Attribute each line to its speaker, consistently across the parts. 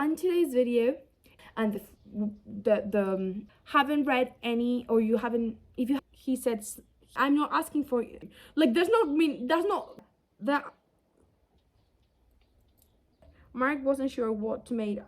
Speaker 1: on today's video, and the haven't read any, or you haven't, if you, he said, I'm not asking for, like, that's not that Mark wasn't sure what to make.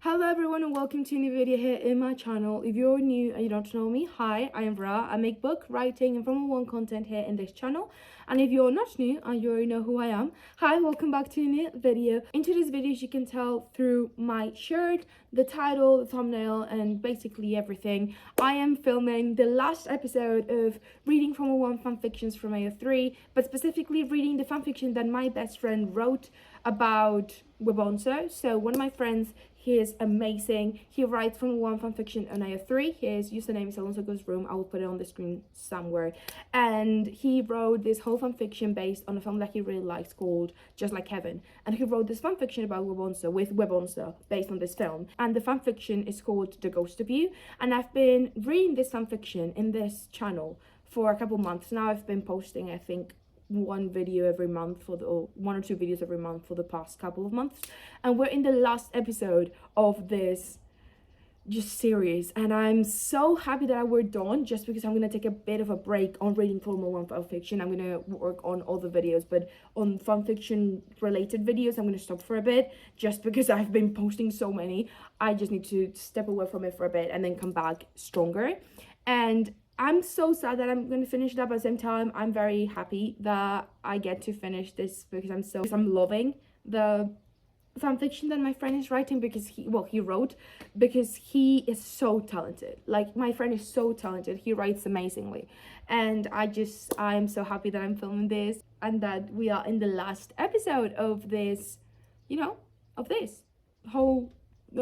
Speaker 1: Hello everyone and welcome to a new video here in my channel. If you're new and you don't know me, hi, I am Ra. I make book, writing and from one content here in this channel. And if you're not new and you already know who I am, hi, welcome back to a new video. In today's video, as you can tell through my shirt, the title, the thumbnail and basically everything, I am filming the last episode of Reading from a One fanfictions from AO3, but specifically reading the fanfiction that my best friend wrote about Webonso. So one of my friends, he is amazing. He writes from one fanfiction on AO3. His username is Alonso Goes Room. I will put it on the screen somewhere. And he wrote this whole fanfiction based on a film that he really likes called Just Like Heaven. And he wrote this fanfiction about Webonso, with Webonso, based on this film. And the fanfiction is called The Ghost of You. And I've been reading this fanfiction in this channel for a couple months now. I've been posting, I think, one video every month or one or two videos every month for the past couple of months, and we're in the last episode of this just series, and I'm so happy that we're done, just because I'm gonna take a bit of a break on reading Formula 1 fanfiction. I'm gonna work on other videos, but on fanfiction related videos I'm gonna stop for a bit, just because I've been posting so many. I just need to step away from it for a bit and then come back stronger. And I'm so sad that I'm going to finish it up. At the same time, I'm very happy that I get to finish this, because I'm loving the fanfiction that my friend is writing, because he wrote, because he is so talented. Like, my friend is so talented. He writes amazingly. And I'm so happy that I'm filming this and that we are in the last episode of this, of this whole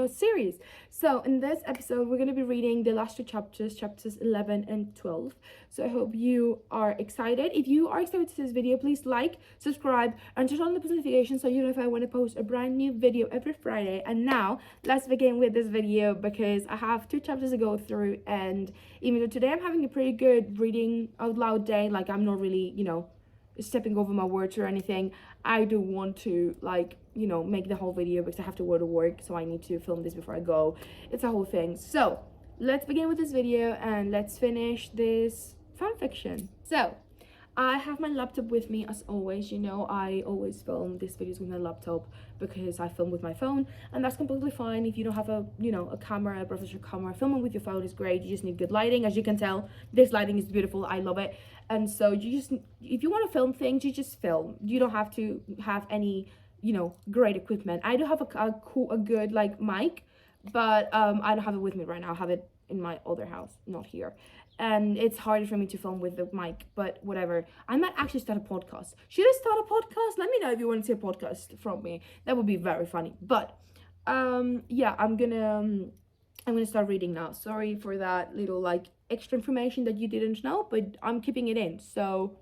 Speaker 1: series. So in this episode we're going to be reading the last two chapters 11 and 12. So I hope you are excited. If you are excited to see this video, please like, subscribe and turn on the notifications so you know if I want to post a brand new video every Friday. And now let's begin with this video, because I have two chapters to go through, and even though today I'm having a pretty good reading out loud day, like I'm not really stepping over my words or anything, I do want to make the whole video, because I have to go to work, so I need to film this before I go. It's a whole thing. So let's begin with this video and let's finish this fanfiction. So I have my laptop with me as always. I always film these videos with my laptop because I film with my phone, and that's completely fine. If you don't have a camera, a professional camera, filming with your phone is great. You just need good lighting. As you can tell, this lighting is beautiful. I love it. And so if you want to film things, you just film. You don't have to have any great equipment. I do have a good mic, but I don't have it with me right now. I have it in my other house, not here, and it's harder for me to film with the mic, but whatever. I might actually start a podcast. Should I start a podcast? Let me know if you want to see a podcast from me. That would be very funny. But yeah, I'm gonna start reading now. Sorry for that little extra information that you didn't know, but I'm keeping it in. So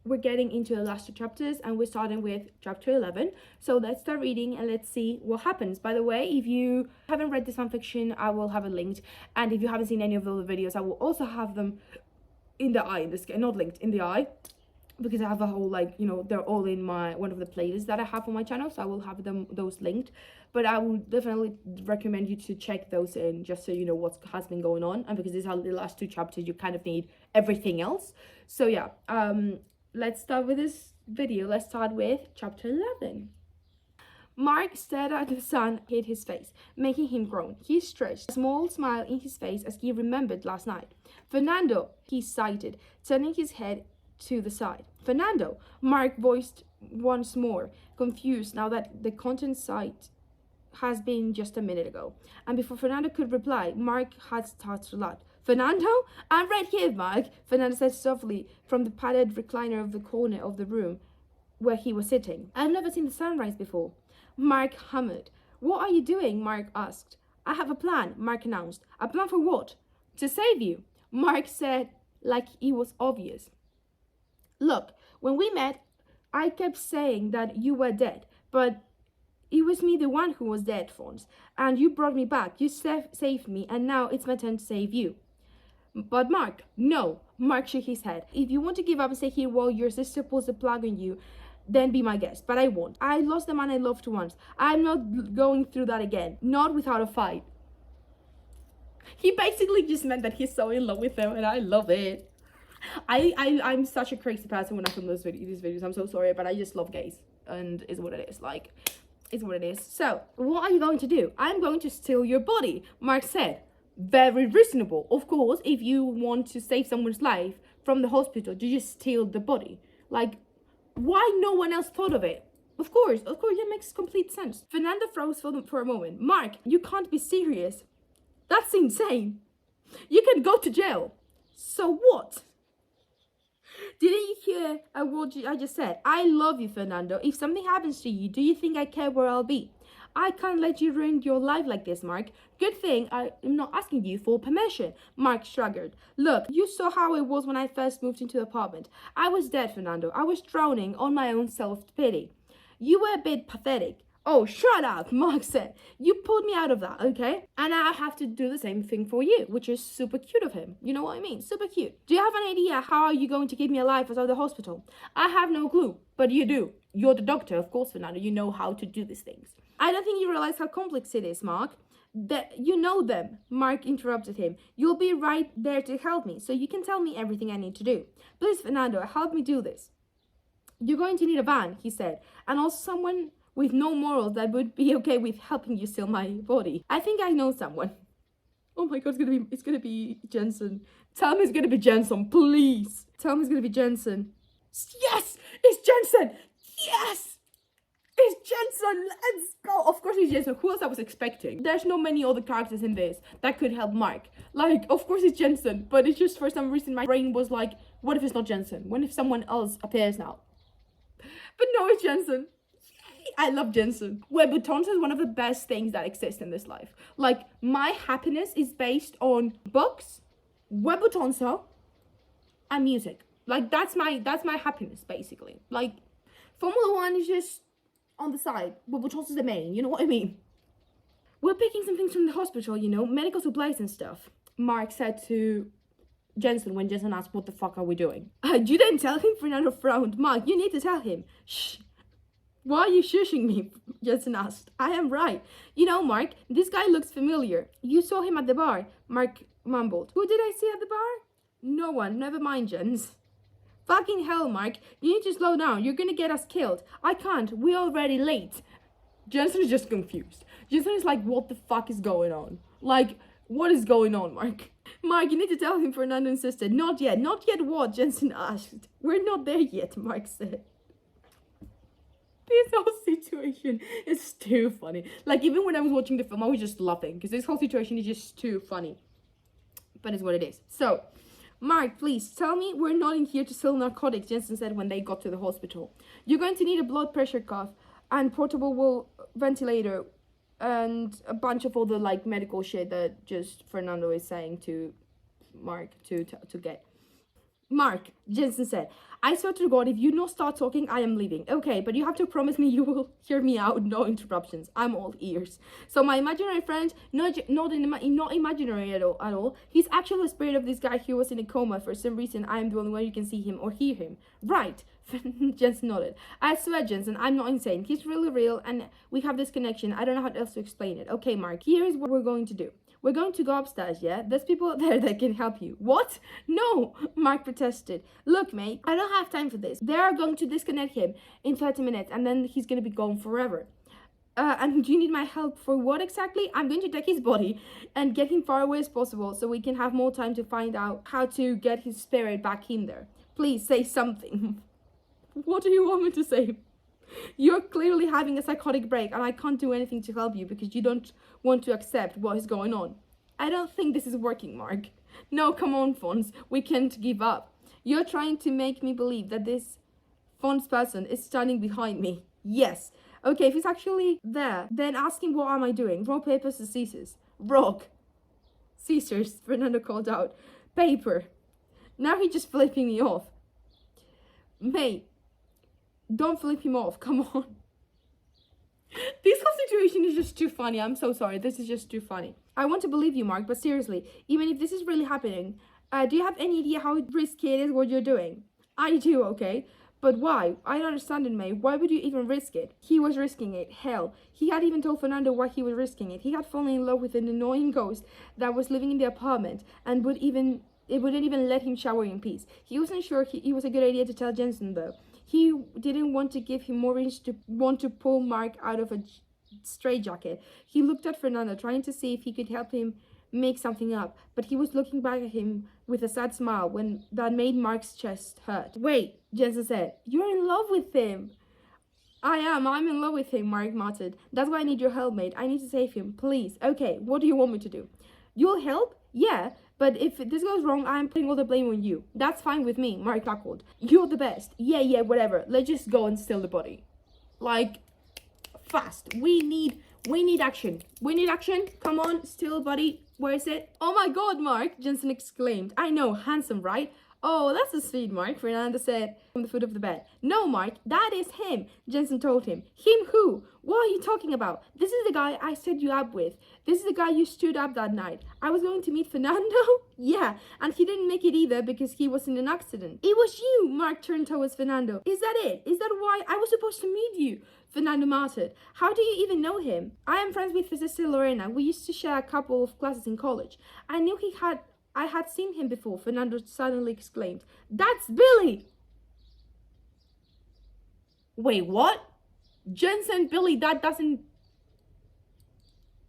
Speaker 1: we're getting into the last two chapters, and we're starting with chapter 11. So let's start reading and let's see what happens. By the way, if you haven't read this fanfiction, I will have it linked, and if you haven't seen any of the other videos, I will also have them in the eye, in this case, not linked, in the eye, because I have a whole they're all in one of the playlists that I have on my channel, so I will have those linked. But I will definitely recommend you to check those in, just so you know what has been going on, and because these are the last two chapters, you kind of need everything else. So yeah, let's start with this video. Let's start with chapter 11. Mark stared at the sun, hid his face, making him groan. He stretched a small smile in his face as he remembered last night. Fernando, he sighed, turning his head to the side. Fernando, Mark voiced once more, confused now that the content site has been just a minute ago. And before Fernando could reply, Mark had started a lot. Fernando? I'm right here, Mark, Fernando said softly from the padded recliner of the corner of the room where he was sitting. I've never seen the sunrise before. Mark hummed. What are you doing? Mark asked. I have a plan, Mark announced. A plan for what? to save you. Mark said, like it was obvious. Look, when we met, I kept saying that you were dead, but it was me the one who was dead, Fons. And you brought me back, you saved me, and now it's my turn to save you. But Mark, no. Mark shook his head. If you want to give up and stay here while your sister pulls the plug on you, then be my guest, but I won't. I lost the man I loved once. I'm not going through that again, not without a fight. He basically just meant that he's so in love with them, and I love it. I'm such a crazy person when I film these videos. I'm so sorry, but I just love gays, and it's what it is. Like, it's what it is. So, what are you going to do? I'm going to steal your body, Mark said. Very reasonable. Of course, if you want to save someone's life from the hospital, you just steal the body. Like, why no one else thought of it? Of course, it makes complete sense. Fernando froze for a moment. Mark, you can't be serious. That's insane. You can go to jail. So what? Didn't you hear what I just said? I love you, Fernando. If something happens to you, do you think I care where I'll be? I can't let you ruin your life like this, Mark. Good thing I'm not asking you for permission. Mark shrugged. Look, you saw how it was when I first moved into the apartment. I was dead, Fernando. I was drowning on my own self-pity. You were a bit pathetic. Oh, shut up, Mark said. You pulled me out of that, okay? And I have to do the same thing for you, which is super cute of him. You know what I mean? Super cute. Do you have an idea how are you going to keep me alive outside the hospital? I have no clue, but you do. You're the doctor, of course, Fernando. You know how to do these things. I don't think you realize how complex it is, Mark. That you know them, Mark interrupted him. You'll be right there to help me, so you can tell me everything I need to do. Please, Fernando, help me do this. You're going to need a van, he said, and also someone with no morals that would be okay with helping you steal my body. I think I know someone. Oh my god, it's gonna be Jensen. Tell me it's gonna be Jensen, please. Tell me it's gonna be Jensen. Yes, it's Jensen. Yes, it's Jensen. Let's go. Of course it's Jensen. Who else I was expecting? There's no many other characters in this that could help Mark. Like, of course it's Jensen, but it's just for some reason my brain was like, what if it's not Jensen? What if someone else appears now? But no, it's Jensen. I love Jensen. Webbutonsa is one of the best things that exist in this life. Like, my happiness is based on books, Webbutonsa, and music. Like, that's my happiness, basically. Like, Formula 1 is just on the side. Webbutonsa is the main, you know what I mean? We're picking some things from the hospital, you know, medical supplies and stuff, Mark said to Jensen when Jensen asked, what the fuck are we doing? You didn't tell him? Fernando frowned. Mark, you need to tell him. Shh. Why are you shushing me? Jensen asked. I am right. You know, Mark, this guy looks familiar. You saw him at the bar, Mark mumbled. Who did I see at the bar? No one. Never mind, Jens. Fucking hell, Mark. You need to slow down. You're gonna get us killed. I can't. We're already late. Jensen is just confused. Jensen is like, what the fuck is going on? Like, what is going on, Mark? Mark, you need to tell him, Fernando insisted. Not yet. Not yet what? Jensen asked. We're not there yet, Mark said. This whole situation is too funny. Like, even when I was watching the film, I was just laughing because this whole situation is just too funny. But it's what it is. So, Mark, please tell me we're not in here to sell narcotics, Jensen said when they got to the hospital. You're going to need a blood pressure cuff and portable ventilator and a bunch of other, like, medical shit that just Fernando is saying to Mark to get. Mark, Jensen said, I swear to God, if you don't start talking, I am leaving. Okay, but you have to promise me you will hear me out, no interruptions. I'm all ears. So my imaginary friend, not imaginary at all. He's actually the spirit of this guy who was in a coma. For some reason, I am the only one who can see him or hear him. Right. Jensen nodded. I swear, Jensen, I'm not insane. He's really real, and we have this connection. I don't know how else to explain it. Okay, Mark, here's what we're going to do. We're going to go upstairs, yeah? There's people out there that can help you. What? No, Mark protested. Look, mate, I don't have time for this. They are going to disconnect him in 30 minutes, and then he's going to be gone forever. And do you need my help for what exactly? I'm going to take his body and get him far away as possible so we can have more time to find out how to get his spirit back in there. Please, say something. What do you want me to say? You're clearly having a psychotic break and I can't do anything to help you because you don't want to accept what is going on. I don't think this is working, Mark. No, come on, Fons. We can't give up. You're trying to make me believe that this Fons person is standing behind me. Yes. Okay, if he's actually there, then ask him what am I doing? Rock, paper, scissors. Rock. Scissors, Fernando called out. Paper. Now he's just flipping me off. Mate, don't flip him off, come on. This whole situation is just too funny. I'm so sorry. This is just too funny. I want to believe you, Mark, but seriously, even if this is really happening, do you have any idea how risky it is what you're doing? I do, okay? But why? I don't understand it, mate. Why would you even risk it? He was risking it. Hell, he had even told Fernando why he was risking it. He had fallen in love with an annoying ghost that was living in the apartment and wouldn't even let him shower in peace. He wasn't sure it was a good idea to tell Jensen, though. He didn't want to give him more reason to want to pull Mark out of a straitjacket. He looked at Fernando, trying to see if he could help him make something up, but he was looking back at him with a sad smile that made Mark's chest hurt. Wait, Jensen said, you're in love with him. I'm in love with him, Mark muttered. That's why I need your help, mate. I need to save him, please. Okay, what do you want me to do? You'll help? Yeah, but if this goes wrong, I'm putting all the blame on you. That's fine with me, Mark chuckled. You're the best. Yeah, whatever. Let's just go and steal the body. Like, fast. We need action. We need action. Come on, steal the body. Where is it? Oh my god, Mark, Jensen exclaimed. I know, handsome, right? Oh, that's a sweet, Mark, Fernando said from the foot of the bed. No, Mark, that is him, Jensen told him. Him who? What are you talking about? This is the guy I set you up with. This is the guy you stood up that night. I was going to meet Fernando? Yeah, and he didn't make it either because he was in an accident. It was you, Mark turned towards Fernando. Is that it? Is that why I was supposed to meet you? Fernando muttered. How do you even know him? I am friends with his sister Lorena. We used to share a couple of classes in college. I had seen him before, Fernando suddenly exclaimed. That's Billy! Wait, what? Jensen and Billy, that doesn't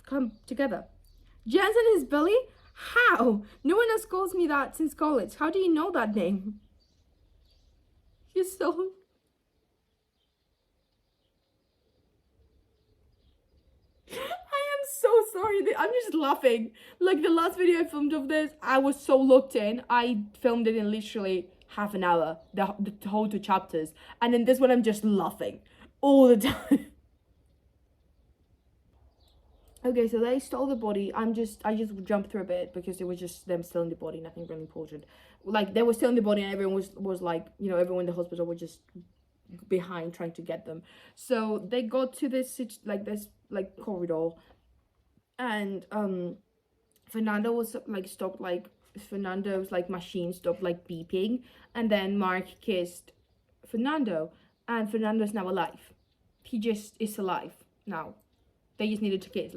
Speaker 1: come together. Jensen is Billy? How? No one else calls me that since college. How do you know that name? You're so... so sorry. I'm just laughing. Like the last video I filmed of this, I was so locked in. I filmed it in literally half an hour, the whole 2 chapters, and then this one I'm just laughing all the time. Okay, so they stole the body. I just jumped through a bit because it was just them stealing the body, nothing really important. Like they were stealing the body and everyone was like, you know, everyone in the hospital was just behind trying to get them. So they got to this corridor. And Fernando was Fernando's machine stopped beeping, and then Mark kissed Fernando, and Fernando's now alive. He just is alive now. They just needed to kiss,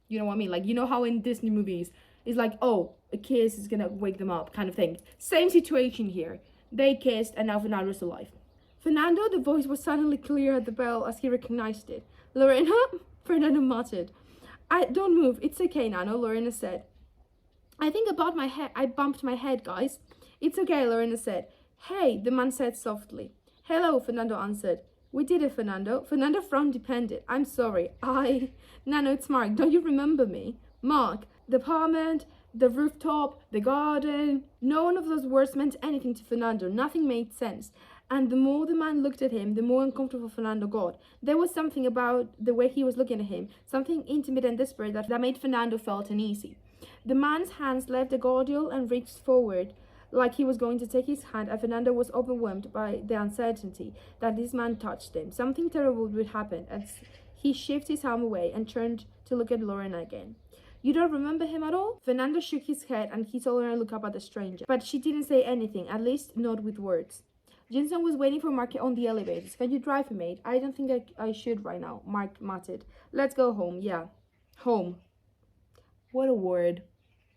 Speaker 1: you know what I mean? You know how in Disney movies it's oh, a kiss is gonna wake them up kind of thing. Same situation here. They kissed and now Fernando's alive. Fernando, the voice was suddenly clear at the bell as he recognized it. Lorena? Fernando muttered. Don't move, it's okay, Nano, Lorena said. I think I bumped my head, guys. It's okay, Lorena said. Hey, the man said softly. Hello, Fernando answered. We did it, Fernando. Fernando frowned dependent. I'm sorry. Nano, it's Mark. Don't you remember me? Mark, the apartment, the rooftop, the garden. No one of those words meant anything to Fernando. Nothing made sense. And the more the man looked at him, the more uncomfortable Fernando got. There was something about the way he was looking at him, something intimate and desperate that made Fernando felt uneasy. The man's hands left the guardrail and reached forward like he was going to take his hand, and Fernando was overwhelmed by the uncertainty that this man touched him. Something terrible would happen as he shifted his arm away and turned to look at Lorena again. You don't remember him at all? Fernando shook his head and he told her to look up at the stranger, but she didn't say anything, at least not with words. Jensen was waiting for Mark on the elevators. Can you drive me, mate? I don't think I should right now, Mark muttered. Let's go home, yeah. Home. What a word.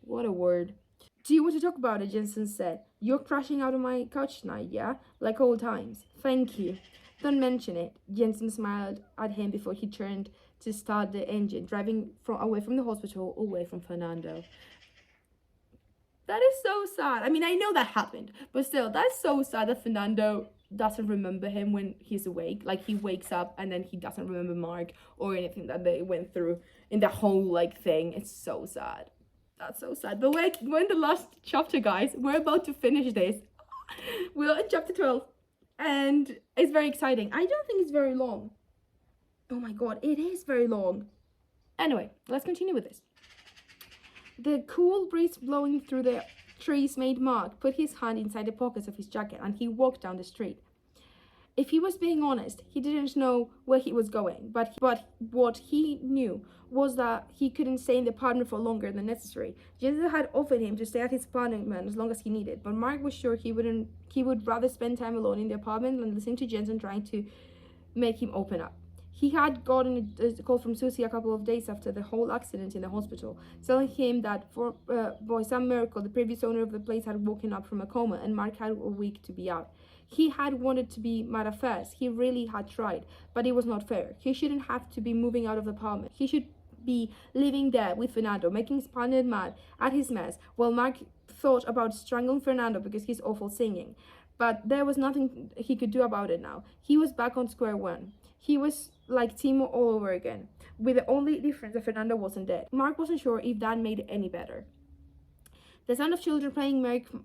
Speaker 1: What a word. Do you want to talk about it? Jensen said. You're crashing out on my couch tonight, yeah? Like old times. Thank you. Don't mention it. Jensen smiled at him before he turned to start the engine, driving away from the hospital, away from Fernando. That is so sad. I mean, I know that happened, but still, that's so sad that Fernando doesn't remember him when he's awake. He wakes up and then he doesn't remember Mark or anything that they went through in the whole, thing. It's so sad. That's so sad. But we're in the last chapter, guys. We're about to finish this. We're in chapter 12. And it's very exciting. I don't think it's very long. Oh my god, it is very long. Anyway, let's continue with this. The cool breeze blowing through the trees made Mark put his hand inside the pockets of his jacket and he walked down the street. If he was being honest, he didn't know where he was going, but what he knew was that he couldn't stay in the apartment for longer than necessary. Jensen had offered him to stay at his apartment as long as he needed, but Mark was sure he would rather spend time alone in the apartment than listening to Jensen trying to make him open up. He had gotten a call from Susie a couple of days after the whole accident in the hospital, telling him that by some miracle the previous owner of the place had woken up from a coma and Mark had a week to be out. He had wanted to be mad at first. He really had tried, but it was not fair. He shouldn't have to be moving out of the apartment. He should be living there with Fernando, making his partner mad at his mess, while Mark thought about strangling Fernando because he's awful singing. But there was nothing he could do about it now. He was back on square one. He was like Timo all over again, with the only difference that Fernando wasn't dead. Mark wasn't sure if that made it any better. The sound of children playing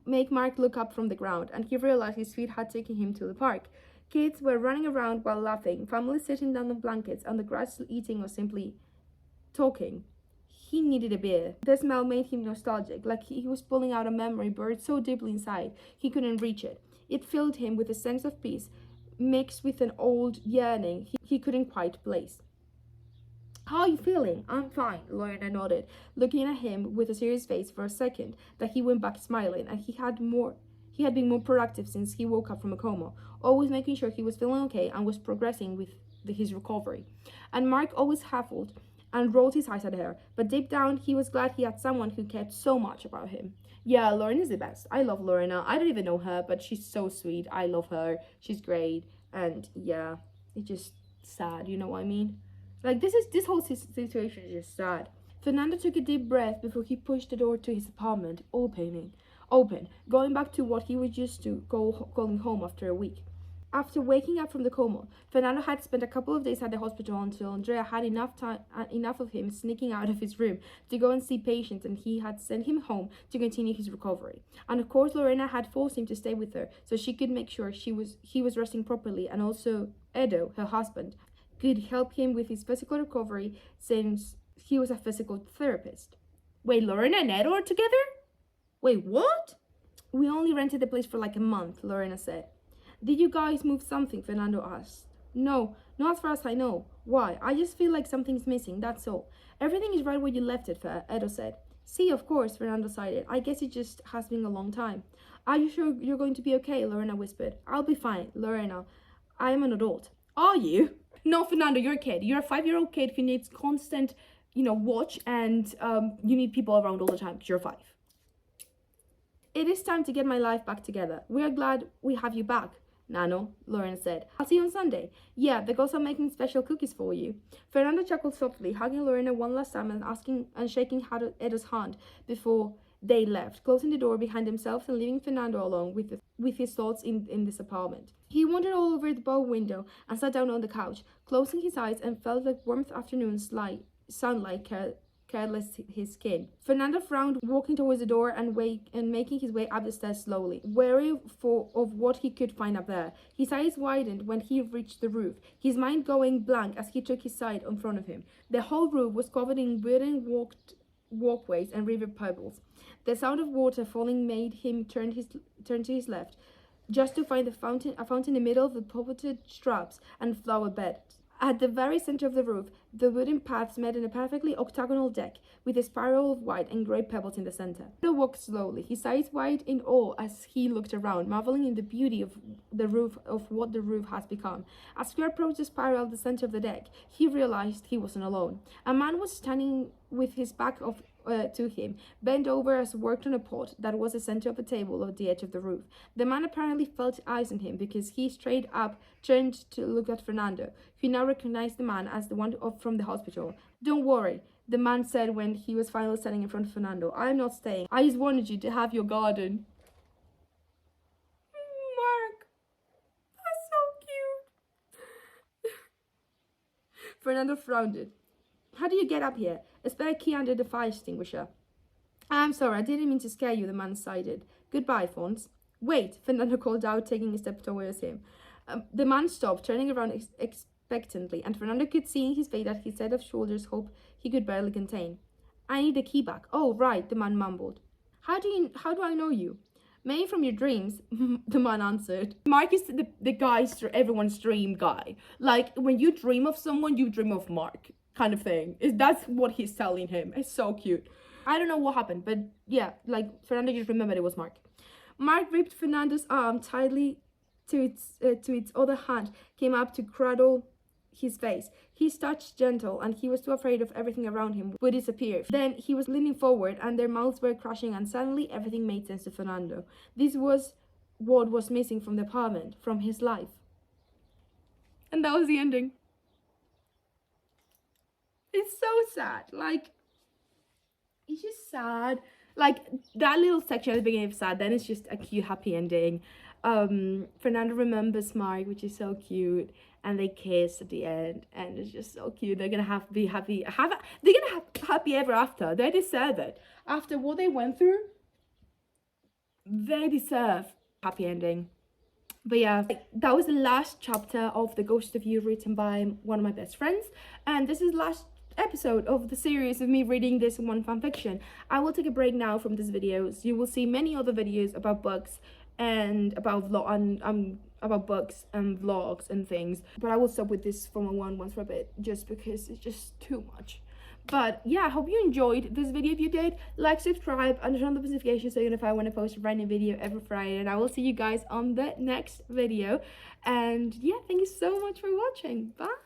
Speaker 1: made Mark look up from the ground, and he realized his feet had taken him to the park. Kids were running around while laughing, families sitting down on blankets on the grass eating or simply talking. He needed a beer. The smell made him nostalgic, like he was pulling out a memory buried so deeply inside he couldn't reach it. It filled him with a sense of peace, mixed with an old yearning he couldn't quite place. "How are you feeling?" "I'm fine," Lorena nodded, looking at him with a serious face for a second. That he went back smiling, and he had been more productive since he woke up from a coma, always making sure he was feeling okay and was progressing with his recovery. And Mark always huffled and rolled his eyes at her, but deep down he was glad he had someone who cared so much about him. Yeah, Lorena's the best. I love Lorena. I don't even know her, but she's so sweet. I love her. She's great. And yeah, it's just sad, you know what I mean? Like, this whole situation is just sad. Fernando took a deep breath before he pushed the door to his apartment, open, going back to what he was used to calling home after a week. After waking up from the coma, Fernando had spent a couple of days at the hospital until Andrea had enough of him sneaking out of his room to go and see patients, and he had sent him home to continue his recovery. And of course, Lorena had forced him to stay with her so she could make sure he was resting properly, and also Edo, her husband, could help him with his physical recovery since he was a physical therapist. Wait, Lorena and Edo are together? Wait, what? We only rented the place for like a month, Lorena said. Did you guys move something? Fernando asked. No, not as far as I know. Why? I just feel like something's missing, that's all. Everything is right where you left it, Edo said. See, of course, Fernando sighed. I guess it just has been a long time. Are you sure you're going to be okay? Lorena whispered. I'll be fine, Lorena. I am an adult. Are you? No, Fernando, you're a kid. You're a 5-year-old kid who needs constant, watch, and you need people around all the time because you're 5. It is time to get my life back together. We are glad we have you back, Nano, Lorena said. I'll see you on Sunday. Yeah, the girls are making special cookies for you. Fernando chuckled softly, hugging Lorena one last time and shaking Edo's hand before they left, closing the door behind themselves and leaving Fernando alone with his thoughts in this apartment. He wandered all over the bow window and sat down on the couch, closing his eyes, and felt like warm afternoon sunlight careless his skin. Fernando frowned, walking towards the door and making his way up the stairs slowly, wary of what he could find up there. His eyes widened when he reached the roof, his mind going blank as he took his sight in front of him. The whole roof was covered in wooden walkways and river pebbles. The sound of water falling made him turn to his left, just to find a fountain in the middle of the potted shrubs and flower beds. At the very center of the roof, the wooden paths met in a perfectly octagonal deck, with a spiral of white and grey pebbles in the center. He walked slowly, his eyes wide in awe as he looked around, marveling in the beauty of what the roof has become. As he approached the spiral at the center of the deck, he realized he wasn't alone. A man was standing with his back to him, bent over as he worked on a pot that was the center of a table at the edge of the roof. The man apparently felt eyes on him because he straight up turned to look at Fernando, who now recognized the man as the one from the hospital. Don't worry, the man said when he was finally standing in front of Fernando. I'm not staying. I just wanted you to have your garden. Mark, that's so cute. Fernando frowned. How do you get up here? A spare key under the fire extinguisher. I'm sorry, I didn't mean to scare you, the man sighed. Goodbye, Fons. Wait, Fernando called out, taking a step towards him. The man stopped, turning around expectantly, and Fernando could see in his face that his set of shoulders hope he could barely contain. I need the key back. Oh, right, the man mumbled. How do I know you? Maybe from your dreams, the man answered. Mark is the guy, everyone's dream guy. Like, when you dream of someone, you dream of Mark, kind of thing. That's what he's telling him. It's so cute. I don't know what happened, but yeah, like, Fernando just remembered it was Mark. Mark gripped Fernando's arm tightly to its other hand, came up to cradle his face. His touch gentle, and he was too afraid of everything around him would disappear. Then he was leaning forward, and their mouths were crashing, and suddenly everything made sense to Fernando. This was what was missing from the apartment, from his life. And that was the ending. It's so sad. Like, it's just sad. Like, that little section at the beginning is sad, then it's just a cute, happy ending. Fernando remembers Mark, which is so cute, and they kiss at the end, and it's just so cute. They're gonna they're gonna have happy ever after. They deserve it. After what they went through, they deserve happy ending. But yeah, that was the last chapter of The Ghost of You, written by one of my best friends, and this is the last episode of the series of me reading this one fanfiction. I will take a break now from these videos. You will see many other videos about books and about about books and vlogs and things, but I will stop with this one for a bit, just because it's just too much. But yeah, I hope you enjoyed this video. If you did, like, subscribe, and turn on the notifications so you're notified when I post a brand new video every Friday, and I will see you guys on the next video. And yeah, thank you so much for watching. Bye.